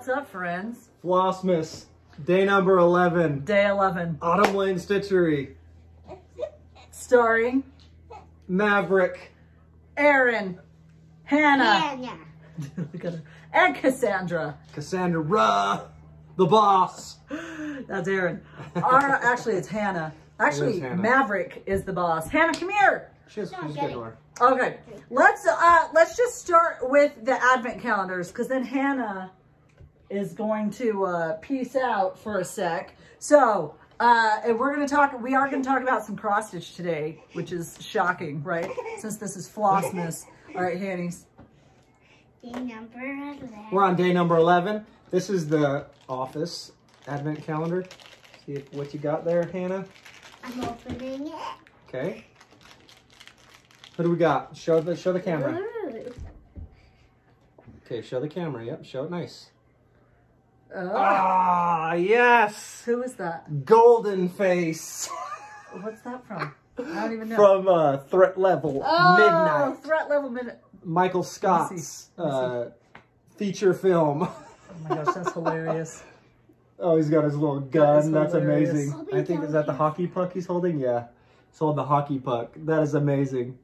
What's up, friends? Flossmas, day number 11. Day 11. Autumn Lane Stitchery. Starring Maverick. Aaron. Hannah. Look at her. And Cassandra. Cassandra, the boss. That's Aaron. Actually, it's Hannah. Actually, Hannah. Maverick is the boss. Hannah, come here. She's good to her. Okay, let's just start with the advent calendars, because then Hannah is going to peace out for a sec. So, and we are gonna talk about some cross stitch today, which is shocking, right? Since this is Flossmas. All right, Hannies. Day number 11. We're on day number 11. This is the office advent calendar. See what you got there, Hannah. I'm opening it. Okay. What do we got? Show the camera. Ooh. Okay, show the camera. Yep, show it nice. Oh, Ah, yes. who is that? Golden Face. What's that from? I don't even know. From Threat Level Midnight. Threat Level Midnight. Michael Scott's feature film. Oh my gosh, that's hilarious. Oh, he's got his little gun. That's hilarious. amazing. I think, is that the hockey puck he's holding? Yeah. He's holding the hockey puck. That is amazing.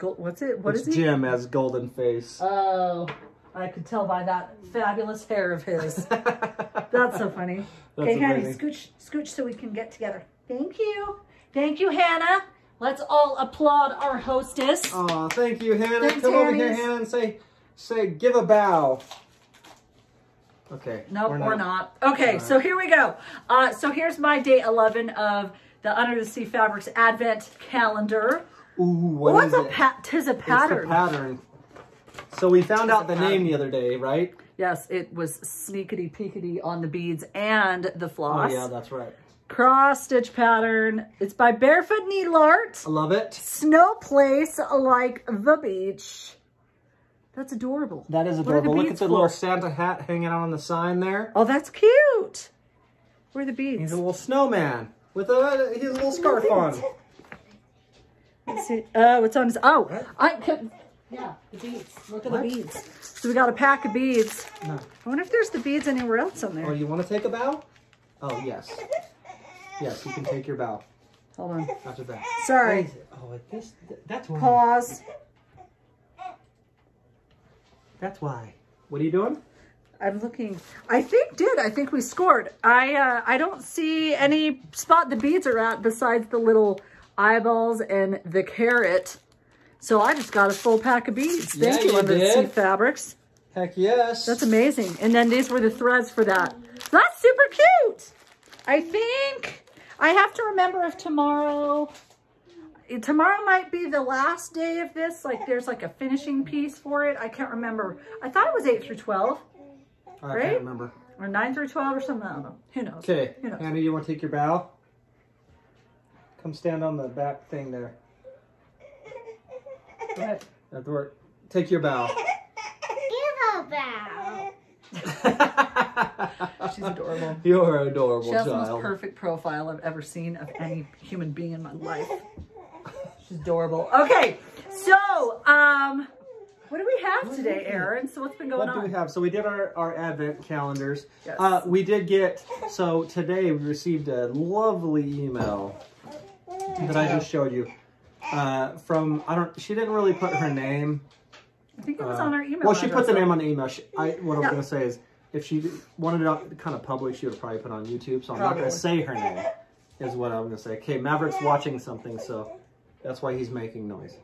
What's it? What it's is he? Jim as Golden Face. Oh, I could tell by that fabulous hair of his. That's so funny. That's Okay, Hanny, amazing. scooch so we can get together. Thank you. Thank you, Hannah. Let's all applaud our hostess. Oh, thank you, Hannah. Thanks, Come over here, Hannies. Hannah, and say, give a bow. Okay. Nope, we're not. Okay, so here we go. So here's my day 11 of the Under the Sea Fabrics Advent Calendar. Ooh, what is it? Tis a It's pattern. the pattern. So we found out the name the other day, right? Yes, it was sneakity peekity on the beads and the floss. Oh, yeah, that's right. Cross stitch pattern. It's by Barefoot Needle Art. I love it. Snow place like the beach. That's adorable. That is What are the adorable. Look at beads the for? little Santa hat hanging out on the sign there. Oh, that's cute. Where are the beads? He's a little snowman with his little scarf on. Let's see. Oh, it's on his. Oh, I could. Yeah, the beads. Look at the beads. So we got a pack of beads. No. I wonder if there's the beads anywhere else on Oh, there. you want to take a bow? Oh, yes. Yes, you can take your bow. Hold on. After that. Sorry. Oh, that's why. Pause. That's why. What are you doing? I'm looking. I think we scored. I don't see any spot the beads are at besides the little eyeballs and the carrot. So I just got a full pack of beads. Thank you, Under the Sea Fabrics. Heck yes. That's amazing. And then these were the threads for that. That's super cute. I think I have to remember if tomorrow might be the last day of this. Like there's like a finishing piece for it. I can't remember. I thought it was 8 through 12. I right? can't remember. Or 9 through 12 or something. I don't know. Who knows? Okay. Who knows? Annie, you want to take your bow? Come stand on the back thing there. Go ahead. At the work. Take your bow. Give a bow. She's adorable. You're an adorable She has the child. most perfect profile I've ever seen of any human being in my life. She's adorable. Okay, so what do we have today, Aaron? So what's been going on? What do we have? So we did our advent calendars. Yes. We did get, so today we received a lovely email that I just showed you. From, she didn't really put her name. I think it was on our email. Well, she put the address, name on the email. What I was going to say is, if she wanted it kind of public, she would probably put it on YouTube. So I'm not going to say her name, is what I'm going to say. Okay, Maverick's watching something, so that's why he's making noise.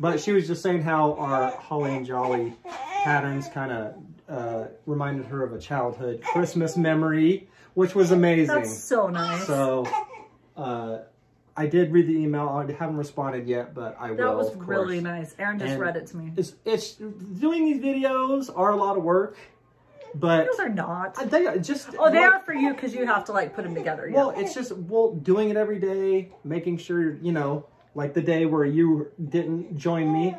But she was just saying how our Holly and Jolly patterns kind of reminded her of a childhood Christmas memory, which was amazing. That's so nice. So I did read the email. I haven't responded yet, but I will. That was of course. really nice. Aaron just read it to me. It's doing these videos are a lot of work, but Those are not. they are just. Oh, they are for you because you have to like put them together. Well, it's just doing it every day, making sure like the day where you didn't join me,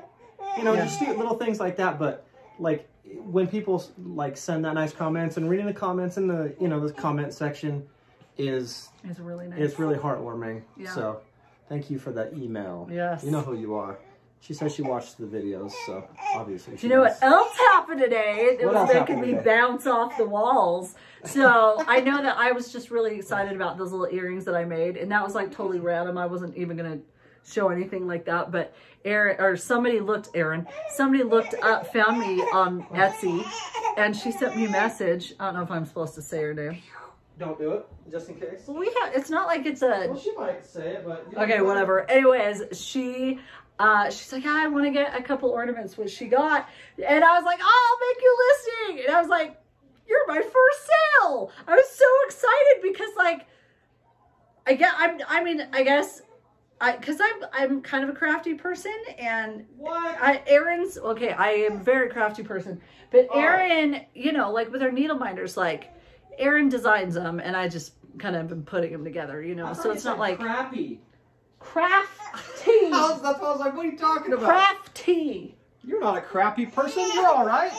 just do little things like that. But like when people like send that nice comments and reading the comments in the the comment section is really nice. it's really heartwarming. Yeah. So thank you for that email. Yes. You know who you are. She says she watched the videos, so obviously she You know knows. what else happened today? It What was else making happened me today? bounce off the walls. So I know that I was just really excited about those little earrings that I made. And that was like totally random. I wasn't even going to show anything like that. But somebody looked up, found me on Etsy. And she sent me a message. I don't know if I'm supposed to say her name. Don't do it, just in case. Well, it's not like it's a... Well, she might say it, but... Okay, whatever. Anyways, she's like, I want to get a couple ornaments, which she got. And I was like, oh, I'll make you a listing. And I was like, you're my first sale. I was so excited because like, because I'm kind of a crafty person and What? Erin's, okay, I am a very crafty person. But Erin, you know, like with her needle minders, like Erin designs them and I just kind of been putting them together, you know. So it's not like... Crappy. Crafty. That's what I was like, what are you talking about? Crafty. You're not a crappy person. You're all right.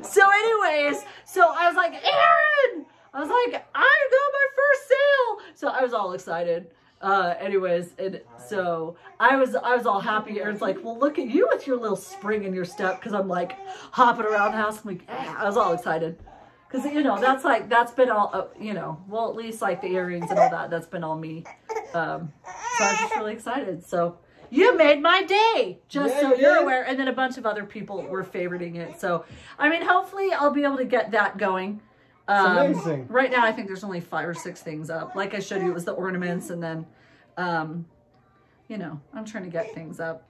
So anyways, so I was like, Erin! I was like, I got my first sale. So I was all excited. Anyways, and so I was all happy. Erin's like, well, look at you with your little spring in your step. Cause I'm like hopping around the house. I'm like, I was all excited. Cause you know, that's been all, you know, well, at least like the earrings and all that, that's been all me. So I was just really excited. So you made my day, just so you're aware. And then a bunch of other people were favoriting it. So, I mean, hopefully I'll be able to get that going. It's amazing. Right now, I think there's only 5 or 6 things up. Like I showed you, it was the ornaments. And then, you know, I'm trying to get things up.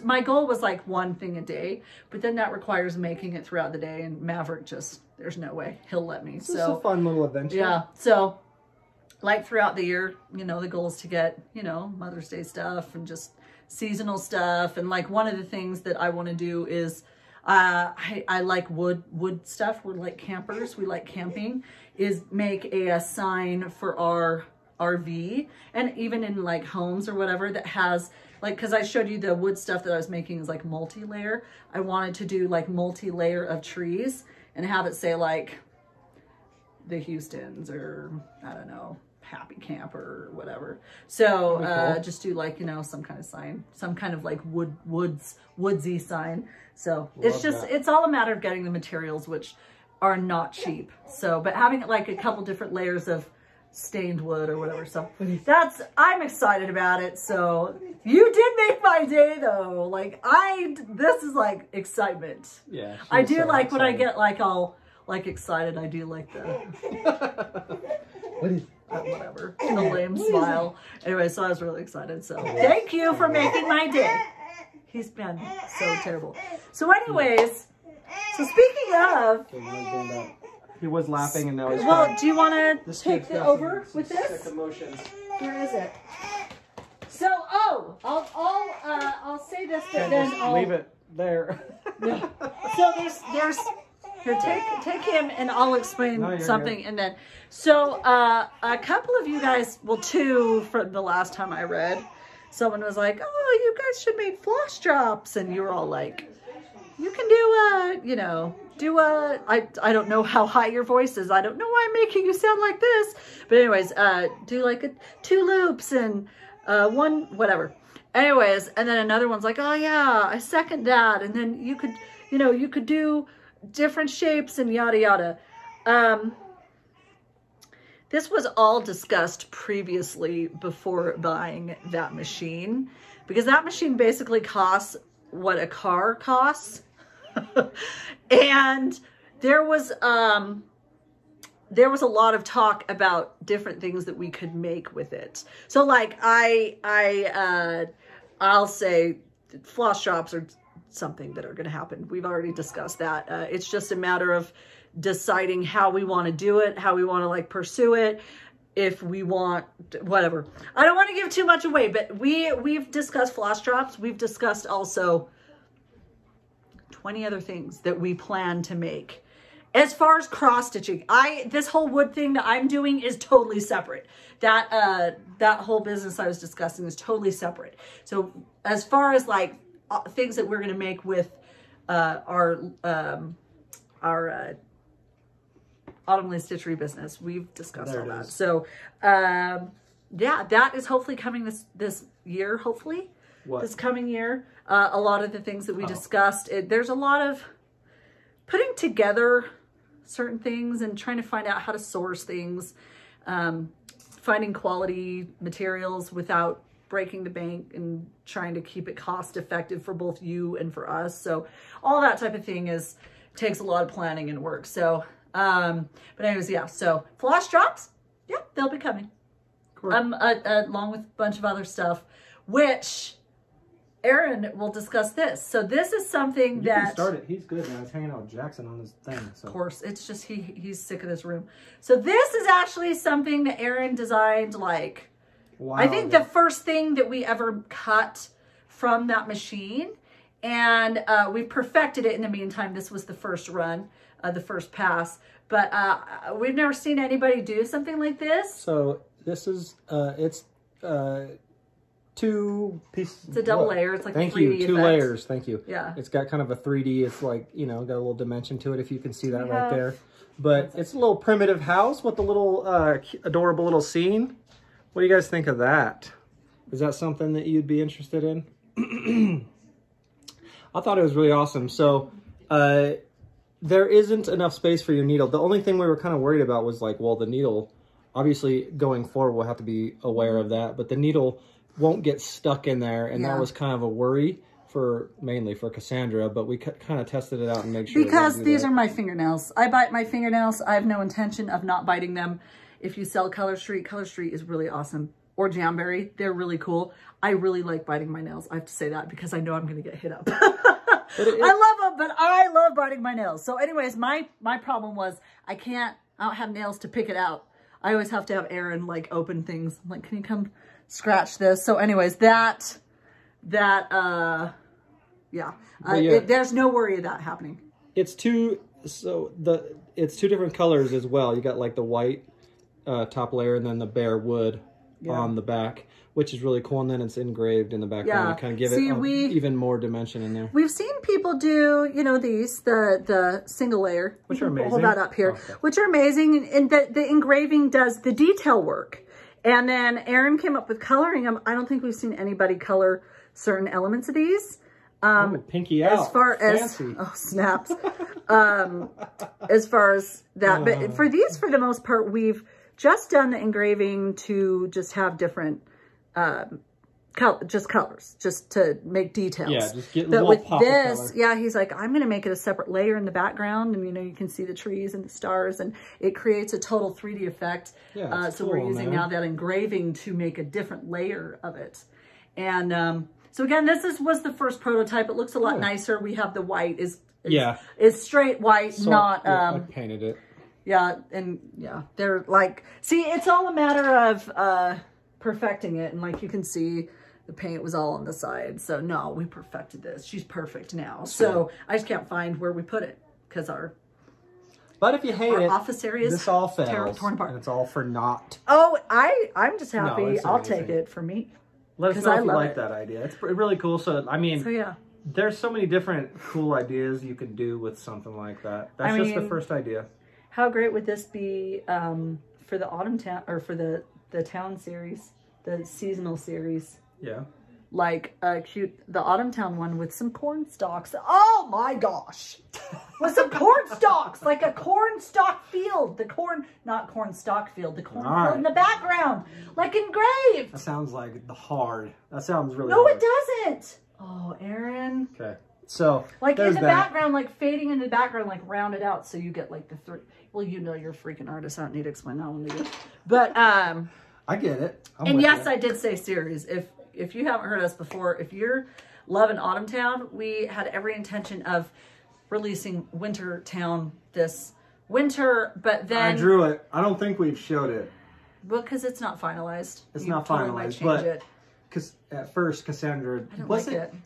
My goal was like 1 thing a day, but then that requires making it throughout the day. And Maverick just, there's no way he'll let me. It's a fun little adventure. Yeah. So like throughout the year, you know, the goal is to get, you know, Mother's Day stuff and just seasonal stuff. And like one of the things that I want to do is I like wood stuff. We're like campers. We like camping. Is make a sign for our RV and even in like homes or whatever that has like, because I showed you the wood stuff that I was making is like multi-layer. I wanted to do like multi-layer of trees and have it say like the Houstons or I don't know, Happy Camper or whatever. So cool. Just do like, you know, some kind of sign, some kind of like woodsy sign. So it's just, it's all a matter of getting the materials, which are not cheap. So, but having like a couple different layers of stained wood or whatever. So I'm excited about it. So you did make my day though. Like this is like excitement. Yeah. I do so like excited. When I get like all like excited, I do like the, whatever, the lame smile. Anyway, so I was really excited. So thank you for making my day. He's been so terrible. So anyways, so speaking of, he was laughing and now he's well, do you want to take it over with this? Emotions. Where is it? So, I'll say this, but then just I'll leave it there. Yeah. So there's here, take him and I'll explain something. Good. And then, so a couple of you guys, well, 2 from the last time I read, someone was like, oh, you guys should make floss drops. And you were all like, you can I don't know how high your voice is. I don't know why I'm making you sound like this. But anyways, do like 2 loops and 1, whatever. Anyways, and then another one's like, oh yeah, I second that. And then you could do different shapes and yada yada. This was all discussed previously before buying that machine, because that machine basically costs what a car costs. And there was a lot of talk about different things that we could make with it. So like I'll say floss drops are something that are going to happen. We've already discussed that. It's just a matter of deciding how we want to do it, how we want to like pursue it, if we want whatever. I don't want to give too much away, but we've discussed floss drops. We've discussed also 20 other things that we plan to make. As far as cross stitching, this whole wood thing that I'm doing is totally separate. That whole business I was discussing is totally separate. So as far as like things that we're going to make with our Autumn Lane Stitchery business, we've discussed all that. So yeah, that is hopefully coming this year, hopefully. this coming year. A lot of the things that we discussed, there's a lot of putting together certain things and trying to find out how to source things, finding quality materials without breaking the bank and trying to keep it cost effective for both you and for us. So all that type of thing takes a lot of planning and work. So, but anyways, yeah. So floss drops, yeah, they'll be coming. Cool. Along with a bunch of other stuff, which Aaron will discuss this. So this is something that... You can start it. He's good, man. He's hanging out with Jackson on his thing. So. Of course. It's just he's sick of this room. So this is actually something that Aaron designed, like... Wow. I think the first thing that we ever cut from that machine. And we perfected it in the meantime. This was the first run, the first pass. But we've never seen anybody do something like this. So this is... it's... 2 pieces. It's a double layer. It's like thank 3D you. 2 effect. layers. Thank you. Yeah. It's got kind of a 3D. It's like, you know, got a little dimension to it if you can see that right there. But it's a little primitive house with a little adorable little scene. What do you guys think of that? Is that something that you'd be interested in? I thought it was really awesome. So there isn't enough space for your needle. The only thing we were kind of worried about was like, well, the needle, obviously going forward, we'll have to be aware of that. But the needle won't get stuck in there, and that was kind of a worry mainly for Cassandra, but we kind of tested it out and make sure. Because these are my fingernails. I bite my fingernails. I have no intention of not biting them. If you sell Color Street is really awesome. Or Jamberry, they're really cool. I really like biting my nails. I have to say that because I know I'm going to get hit up. I love them, but I love biting my nails. So anyways, my problem was I don't have nails to pick it out. I always have to have Aaron like open things. I'm like, can you come scratch this? So anyways, there's no worry of that happening. It's two different colors as well. You got like the white top layer and then the bare wood on the back, which is really cool. And then it's engraved in the background to kind of give it even more dimension in there. We've seen people do, you know, the single layer, which are amazing. Hold that up here, which are amazing. And the engraving does the detail work. And then Aaron came up with coloring them. I don't think we've seen anybody color certain elements of these. Pinky out. As far as, oh, snaps. As far as that. But for these, for the most part, we've just done the engraving to just have different, colors, just to make details. Yeah, just get but with this, he's like, I'm going to make it a separate layer in the background. And, you know, you can see the trees and the stars and it creates a total 3D effect. Yeah, so we're using now that engraving to make a different layer of it. And, so again, this was the first prototype. It looks a lot nicer. We have the white is straight white, so, not, I painted it. Yeah. And they're like, see, it's all a matter of, perfecting it. And like, you can see the paint was all on the side. So no, we perfected this. She's perfect now. So I just can't find where we put it because but if you hate it, office areas, this all fails, torn apart. and it's all for naught. Oh, I'm just happy. I'll take it for me. Let us know if you like that idea. It's really cool. So, I mean, there's so many different cool ideas you could do with something like that. That's just the first idea. How great would this be for the Autumn Town, or for the Town series, the seasonal series? Yeah. Like the Autumn Town one with some corn stalks. Oh my gosh. With some corn stalks, like a corn stalk field. The corn, not corn stalk field, the corn field in the background, like engraved. That sounds like that sounds really No, hard. it doesn't. Oh, Aaron. Okay. So, like in the background, like fading in the background, like rounded out. So you get like the three. Well, you know, you're a freaking artist. I don't need to explain that one to you. But, I get it. And yes, I did say series. If you haven't heard us before, if you're loving Autumn Town, we had every intention of releasing Winter Town this winter, but then... I drew it. I don't think we've showed it. Well, because it's not finalized. It's not finalized, but... Because at first, Cassandra...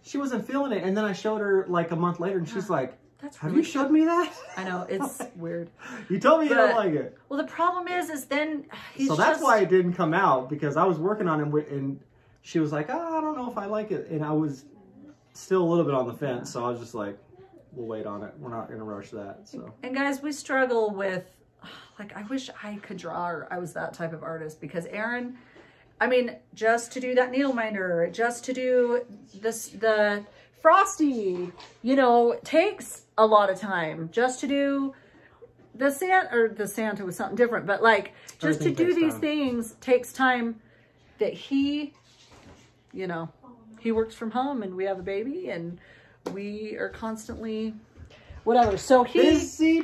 She wasn't feeling it, and then I showed her like a month later, and she's like, have you showed me that? I know, it's weird. You told me you don't like it. Well, the problem is then he's So that's why it didn't come out, because I was working on it, and she was like, oh, I don't know if I like it. And I was still a little bit on the fence, so I was just like, we'll wait on it. We're not going to rush that. So. And guys, we struggle with, like, I wish I could draw, or I was that type of artist, because Aaron, I mean, just to do that needleminder, just to do this, the Frosty, you know, takes a lot of time. Just to do the Santa was something different, but like, just to do these things takes time that he, you know, he works from home and we have a baby and we are constantly, whatever. So he, busy.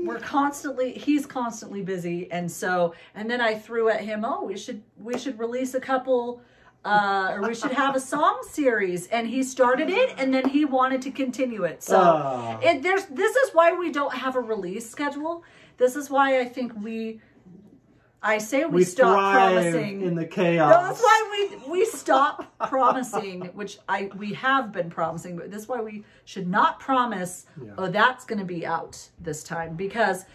We're constantly, he's constantly busy. And so, and then I threw at him, oh, we should release a couple, or we should have a song series. And he started it and then he wanted to continue it. So this is why we don't have a release schedule. This is why I think we stop promising in the chaos. No, that's why we stop promising, which we have been promising, but this is why we should not promise, oh, that's going to be out this time, because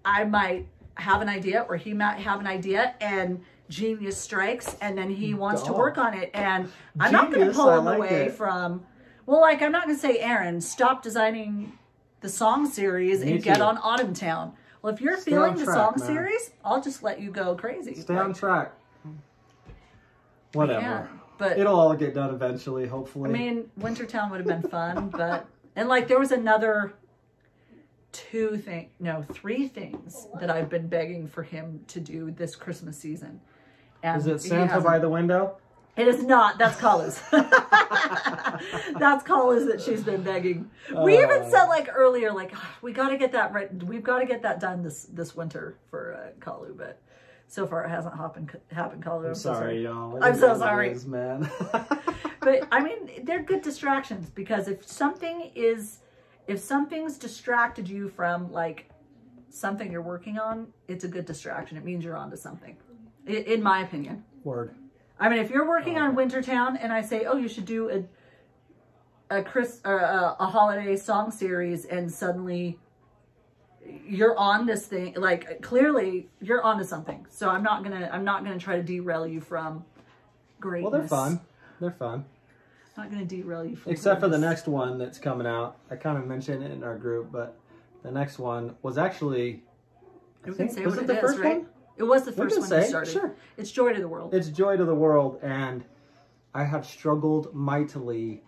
I might have an idea or he might have an idea and genius strikes and then he wants to work on it. And I'm not going to pull him away from, well, like, I'm not going to say, Aaron, stop designing the song series and get on Autumn Town. Well, if you're feeling the song series, I'll just let you go crazy. Stay on track. Whatever. But it'll all get done eventually, hopefully. I mean, Wintertown would have been fun, but, and like there was another three things that I've been begging for him to do this Christmas season. And is it Santa by the window? It is not. That's Kalu's. That's Kalu's that she's been begging. We even said like earlier, like, oh, we got to get that right. We've got to get that done this winter for Kalu, but so far it hasn't happened, Kalu. I'm sorry, y'all. I'm so sorry, man. But I mean, they're good distractions, because if something's distracted you from like something you're working on, it's a good distraction. It means you're onto something, in my opinion. Word. I mean, if you're working on Wintertown and I say, oh, you should do a holiday song series, and suddenly you're on this thing, like clearly you're onto something. So I'm not gonna try to derail you from greatness. Well, they're fun. They're fun. I'm not gonna derail you from except for the next one that's coming out. I kind of mentioned it in our group, but the next one was actually, was it the first one? It was the first one you started. Sure. It's Joy to the World. It's Joy to the World, and I have struggled mightily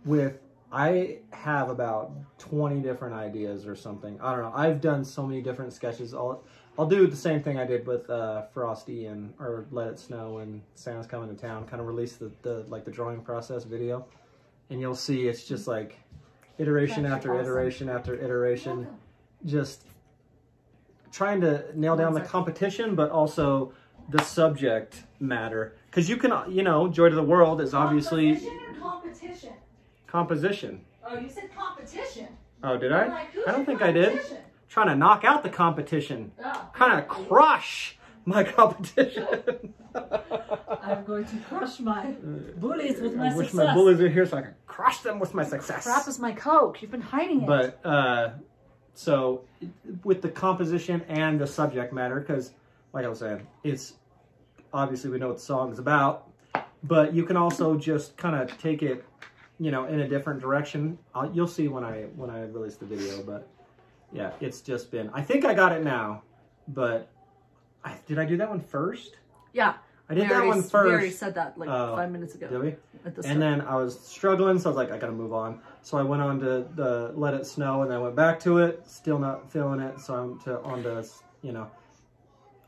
with, I have about 20 different ideas or something. I don't know. I've done so many different sketches. I'll do the same thing I did with Frosty or Let It Snow and Santa's Coming to Town. Kind of release the drawing process video, and you'll see it's just like iteration after iteration after iteration, just trying to nail down the competition, but also the subject matter. Because you can, you know, Joy to the World is obviously... Composition or competition? Composition. Oh, you said competition. Oh, did I? Like, I don't think I did. Trying to knock out the competition. Oh. Kind of crush my competition. I'm going to crush my bullies with my success. I wish my bullies are here so I can crush them with my success. Crap is my Coke. You've been hiding it. But, so, with the composition and the subject matter, because, like I was saying, it's, obviously we know what the song is about, but you can also just kind of take it, you know, in a different direction. You'll see when I release the video, but, yeah, it's just been, I think I got it now, but, did I do that one first? Yeah. I did that one first. We already said that like 5 minutes ago. Did we? At the and then I was struggling, so I was like, I gotta move on. So I went on to the Let It Snow, and then I went back to it, still not feeling it. So I'm on to, you know,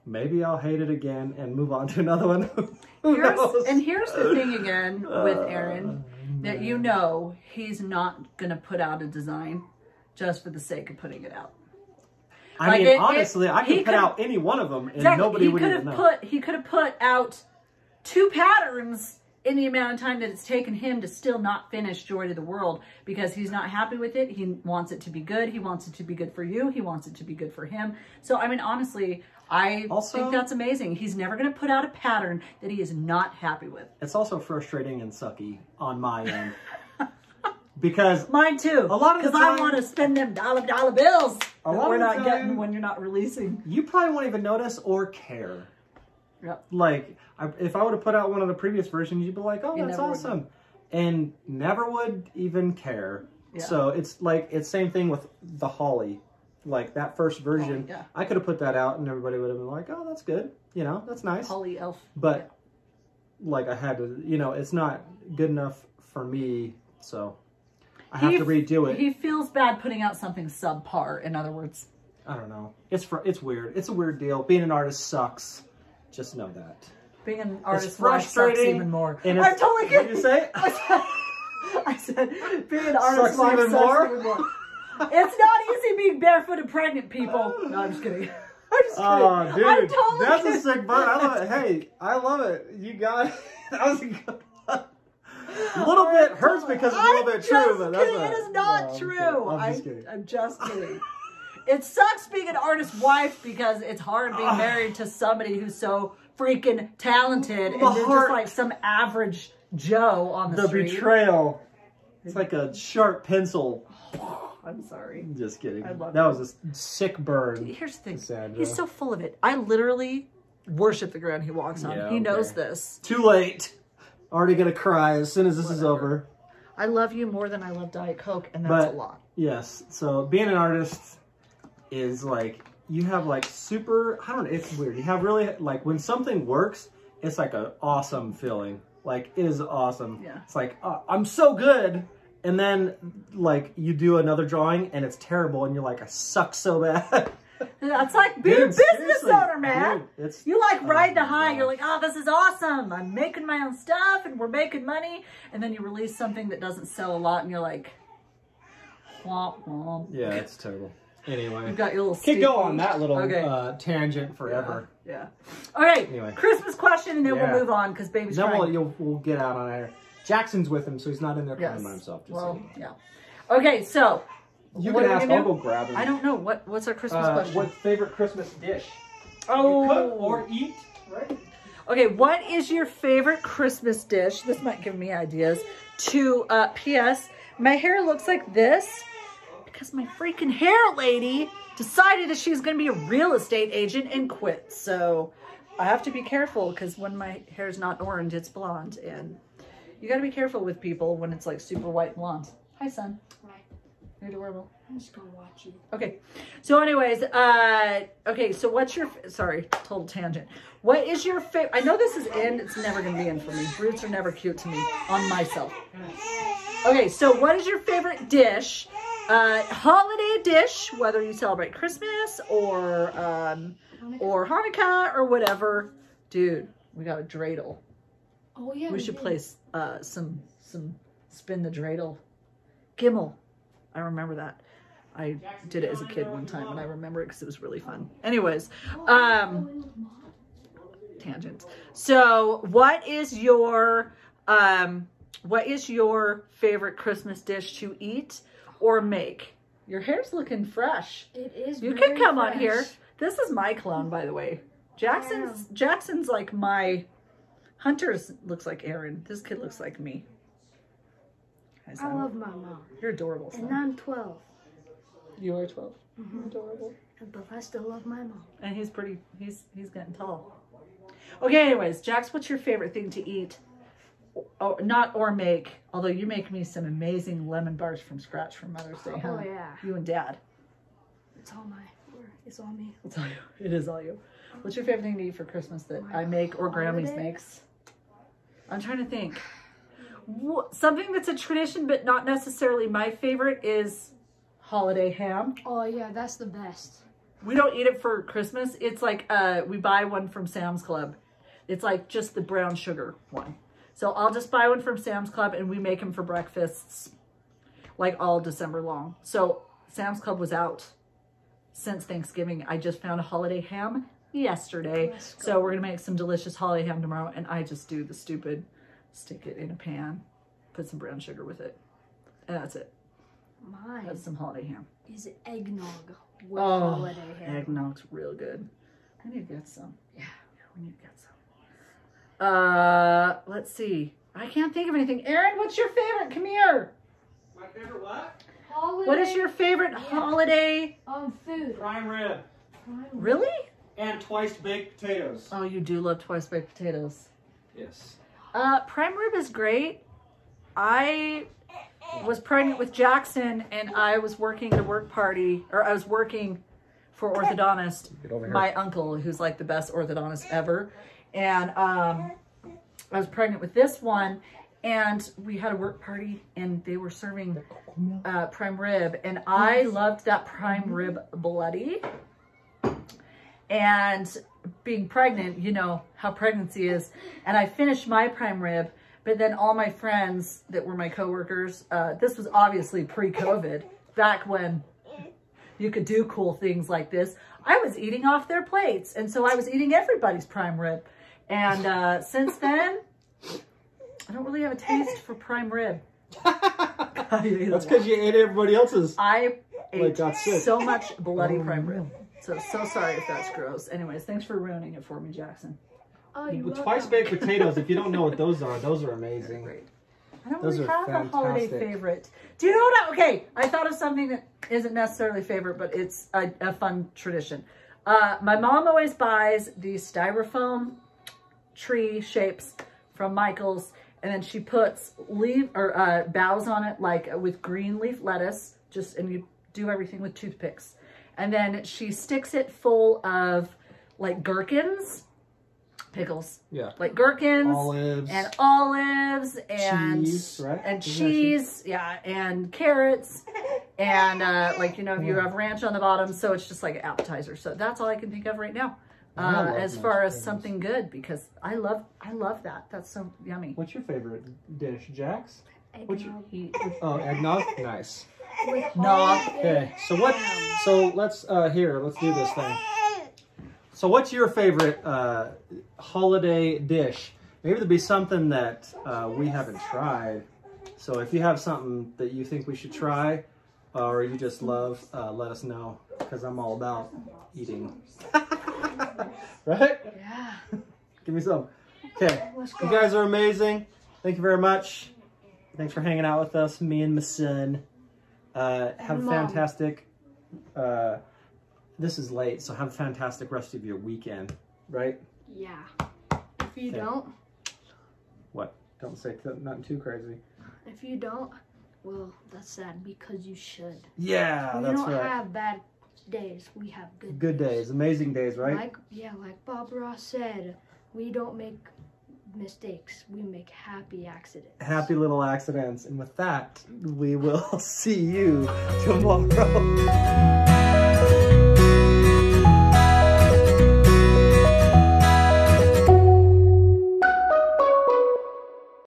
maybe I'll hate it again and move on to another one. Here's the thing again with Aaron, that you know he's not gonna put out a design just for the sake of putting it out. I mean, honestly, I could put out any one of them, and nobody would even know. He could have put out 2 patterns in the amount of time that it's taken him to still not finish Joy to the World, because he's not happy with it. He wants it to be good. He wants it to be good for you. He wants it to be good for him. So, I mean, honestly, I think that's amazing. He's never going to put out a pattern that he is not happy with. It's also frustrating and sucky on my end. Because mine too. A lot of the time, I want to spend them dollar bills that we're not getting when you're not releasing. You probably won't even notice or care. Yep. Like, if I would have put out one of the previous versions, you'd be like, oh, that's awesome. And never would even care. Yeah. So it's like, it's same thing with the Holly. Like that first version, I could have put that out and everybody would have been like, oh, that's good. You know, that's nice. Holly elf. But like I had to, you know, it's not good enough for me, so I have to redo it. He feels bad putting out something subpar, in other words. I don't know. It's weird. It's a weird deal. Being an artist sucks. Just know that. Being an artist frustrating sucks even more. And I'm totally kidding. What did you say? I said, being an artist Sucks even more? It's not easy being barefoot and pregnant, people. No, I'm just kidding. I'm just kidding. Oh, dude. I'm totally That's kidding. a sick bird. I love it. Hey, I love it. You got it. That was a good one. A little bit hurts because it's a little bit true, but that's it is not no, true. I'm just kidding. I'm just kidding. It sucks being an artist's wife because it's hard being married to somebody who's so freaking talented and you're just like some average Joe on the street. The betrayal. It's like a sharp pencil. I'm sorry. Just kidding. I love that was a sick burn. Here's the thing. Cassandra. He's so full of it. I literally worship the ground he walks on. Yeah, he knows this. Too late. Already gonna cry as soon as this is over. I love you more than I love Diet Coke, and that's a lot. Yes. So being an artist is like, you have like super, I don't know, it's weird. You have really, like when something works, it's like an awesome feeling. Like it is awesome. Yeah. It's like, I'm so good. And then like you do another drawing and it's terrible and you're like, I suck so bad. That's like being a business owner, man. Dude, you like ride the high. You're like, oh, this is awesome. I'm making my own stuff and we're making money. And then you release something that doesn't sell a lot and you're like, womp womp. Yeah, it's terrible. Anyway, you've got your little could go on that little tangent forever. Yeah. Okay. Anyway. Christmas question, and then we'll move on because baby's crying. Then we'll get out on air. Jackson's with him, so he's not in there crying by himself. Just well, yeah. Okay, so you can ask. I'll go grab him. I don't know what's our Christmas question. What favorite Christmas dish? Oh, you cook or eat, right? Okay, what is your favorite Christmas dish? This might give me ideas. To P.S. My hair looks like this because my freaking hair lady decided that she's going to be a real estate agent and quit. So I have to be careful because when my hair's not orange, it's blonde. And you got to be careful with people when it's like super white and blonde. Hi, son. Hi. You're adorable. I'm just going to watch you. Okay. So anyways, okay, so what's your, sorry, total tangent. What is your favorite, I know this is in, it's never going to be in for me. Roots are never cute to me on myself. Okay, so what is your favorite dish? Holiday dish, whether you celebrate Christmas or Hanukkah or whatever. Dude, we got a dreidel. Oh yeah. We should play some spin the dreidel. Gimmel. I remember that. I did it as a kid one time and I remember it because it was really fun. Anyways, tangents. So what is your favorite Christmas dish to eat or make? Your hair's looking fresh. It is. You can come on here. This is my clone, by the way. Jackson's like my Hunter's looks like Aaron. This kid looks like me. I love my mom. You're adorable. Son. And I'm 12. You are 12. You're adorable. But I still love my mom. And he's getting tall. Okay, anyways, Jax, what's your favorite thing to eat? Oh, not or make, although you make me some amazing lemon bars from scratch for Mother's Day, huh? Oh, yeah. You and Dad. It's all it's all me. It's all you. It is all you. What's your favorite thing to eat for Christmas that I make or Grammy's makes? I'm trying to think. Something that's a tradition but not necessarily my favorite is holiday ham. Oh, yeah, that's the best. We don't eat it for Christmas. It's like we buy one from Sam's Club. It's like just the brown sugar one. So I'll just buy one from Sam's Club and we make them for breakfasts like all December long. So Sam's Club was out since Thanksgiving. I just found a holiday ham yesterday. So we're going to make some delicious holiday ham tomorrow. And I just do the stupid, stick it in a pan, put some brown sugar with it. And that's it. Mine That's some holiday ham. is eggnog with holiday ham. Eggnog's real good. We need to get some. Yeah, we need to get some. Let's see. I can't think of anything. Aaron, what's your favorite? Come here. My favorite what? Holiday. What is your favorite holiday? Food. Prime rib. Really? And twice baked potatoes. Oh, you do love twice baked potatoes. Yes. Prime rib is great. I was pregnant with Jackson and I was working at a work party, or I was working for orthodontist. Get over here. My uncle, who's like the best orthodontist ever. And I was pregnant with this one, and we had a work party, and they were serving prime rib, and I loved that prime rib bloody. And being pregnant, you know how pregnancy is. And I finished my prime rib, but then all my friends that were my coworkers, this was obviously pre-COVID, back when you could do cool things like this. I was eating off their plates. And so I was eating everybody's prime rib. And since then, I don't really have a taste for prime rib. That's because you ate everybody else's. I ate got sick. so much bloody prime rib. So sorry if that's gross. Anyways, thanks for ruining it for me, Jackson. Oh, you Twice baked potatoes, if you don't know what those are amazing. Great. I don't Those really are have a holiday fantastic. favorite. Do you know what? Okay, I thought of something that isn't necessarily favorite, but it's a fun tradition. My mom always buys these styrofoam tree shapes from Michael's, and then she puts boughs on it, like with green leaf lettuce, and you do everything with toothpicks. And then she sticks it full of like gherkins, pickles. Yeah. Like gherkins. Olives. And cheese, right? And cheese, yeah, and carrots. And like, you know, if you have ranch on the bottom, so it's just like an appetizer. So that's all I can think of right now. As far as something good, because I love that. That's so yummy. What's your favorite dish, Jax? Eggnog. Oh, eggnog? Nice. No. Okay, so let's do this thing. So what's your favorite holiday dish? Maybe there'll be something that we haven't tried. So if you have something that you think we should try, or you just love, let us know, because I'm all about eating. Right? Yeah. Give me some. Okay, you guys are amazing. Thank you very much. Thanks for hanging out with us, me and my son. Have a fantastic, this is late, so have a fantastic rest of your weekend, right? Yeah. If you don't. What? Don't say nothing too crazy. If you don't, well, that's sad, because you should. Yeah, that's right. We don't have bad days, we have good days, amazing days, right? Like Bob Ross said, we don't make mistakes, we make happy accidents. Happy little accidents. And with that, we will see you tomorrow.